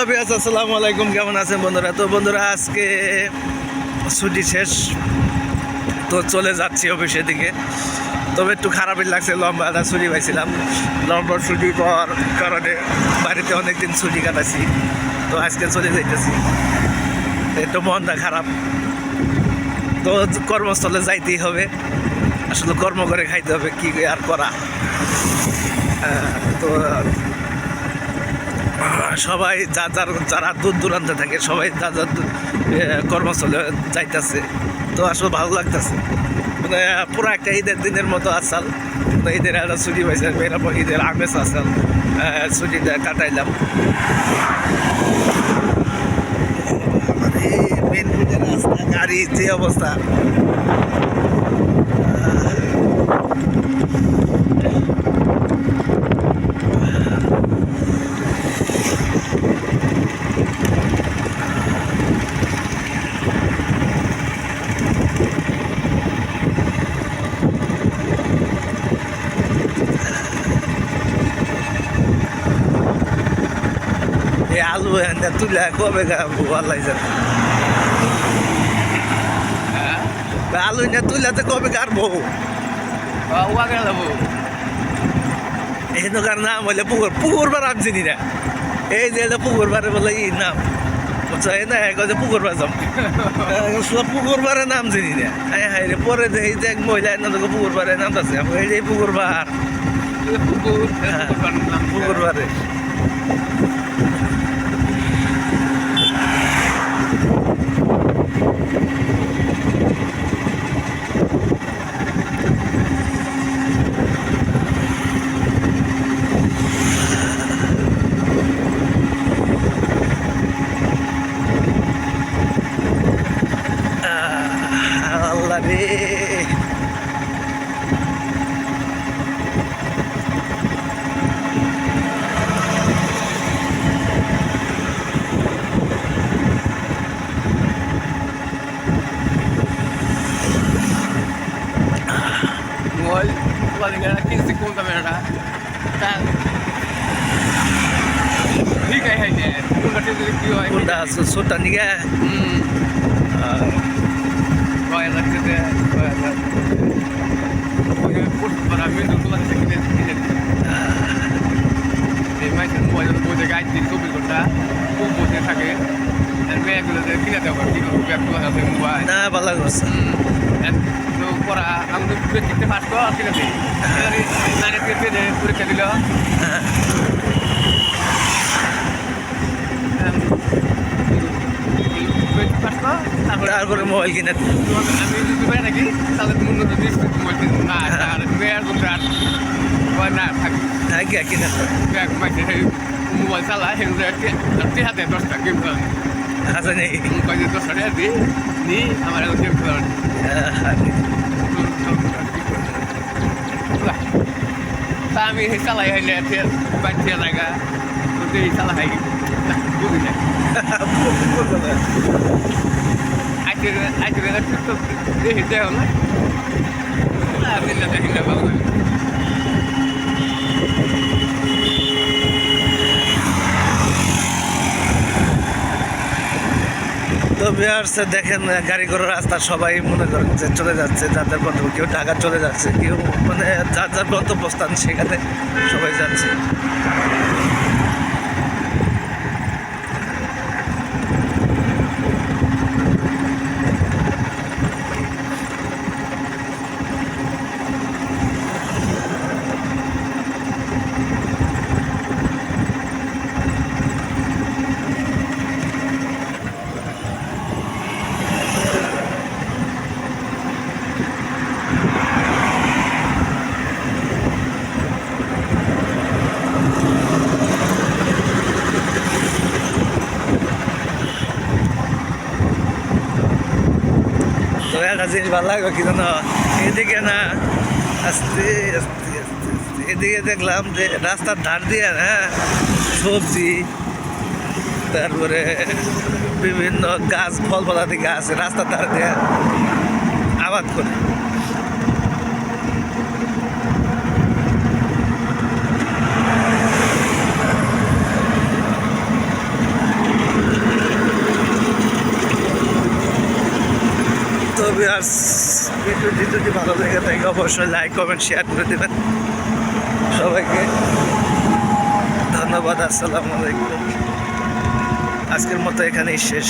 Hello বিয়াস, আসসালামু আলাইকুম। কেমন আছেন বন্ধুরা? তো বন্ধুরা, আজকে ছুটি শেষ, তো চলে যাচ্ছি অফিসের দিকে। তবে একটু খারাপই লাগছে, লম্বা একটা ছুটি পাইছিলাম। লম্বা ছুটি পাওয়ার কারণে বাড়িতে অনেকদিন ছুটি কাটাচ্ছি, তো আজকে চলে যাইতেছি। একটু মনটা খারাপ, তো কর্মস্থলে যাইতেই হবে। আসলে কর্ম করে খাইতে হবে, কি আর করা। তো সবাই যারা দূর দূরান্তে থাকে, সবাই যার কর্মস্থলে যাইতেছে, তো আসলে ভালো লাগতেছে। মানে পুরো একটা ঈদের দিনের মতো আসাল, ঈদের একটা ছুটি পাইছে, এরকম ঈদের আমেজ আসাল, ছুটিটা কাটাইলাম। মেন রোডের রাস্তা, গাড়ি যে অবস্থা, আলু এনে তুলে কবে আল্লাহ জানে। আলু এনে তুলে কবে কাটবো? এখানকার নাম হইলে পুকুর বার আমি চিনি না। এই যে পুকুর বারে বলে ই নাম বুঝছো, এই না পুকুর বার যাম, পুকুর বারের নাম চিনি না। হ্যাঁ রে, পরে এই যে মহিলা পুকুর বারের নাম আছে, এই পুকুর বার, পুকুর বারে। আল্লাহ রে, কোনটা ছোটটা নিকে থাকে না ভালো করছে। তো পড়া আমি তো পাস কর, ঠিক আছে, পরীক্ষা দিল। তারপরে মোবাইল কিনে আমি যদি পাই নাকি তাহলে তুমি মোবাইল কিনবো না, না থাকি থাকি কিনে মোবাইল চালা সেগুলো হাতে 10 টাকা গেম খেলাম। আছে নেই, 10 টাকা দিই নি আমার এখন গেম খেলাম। তা আমি চালাই হাইলে বাড়িতে জায়গা চালা হাই বুঝি না। আজকে দেখি দেহ না দেখি না ভালো। তো বিহারসে দেখেন গাড়ি ঘোড়ার রাস্তা, সবাই মনে করেন যে চলে যাচ্ছে যাদের গন্তব্য। কেউ ঢাকা চলে যাচ্ছে, কেউ মানে যার যার গন্তব্যস্থান সেখানে সবাই যাচ্ছে। তো একটা জিনিস ভালো লাগবে কি জানো, এদিকে না আস্তে আস্তে আস্তে আস্তে এদিকে দেখলাম যে রাস্তার ধার দিয়ে সবজি, তারপরে বিভিন্ন গাছ, ফল ফলাদি গাছ রাস্তার ধার দিয়ে আবাদ করে। ভিউয়ার্স ভিডিওটি যদি ভালো লেগে থাকে অবশ্যই লাইক কমেন্ট শেয়ার করে দেবেন সবাইকে ধন্যবাদ। আসসালামু আলাইকুম। আজকের মতো এখানেই শেষ।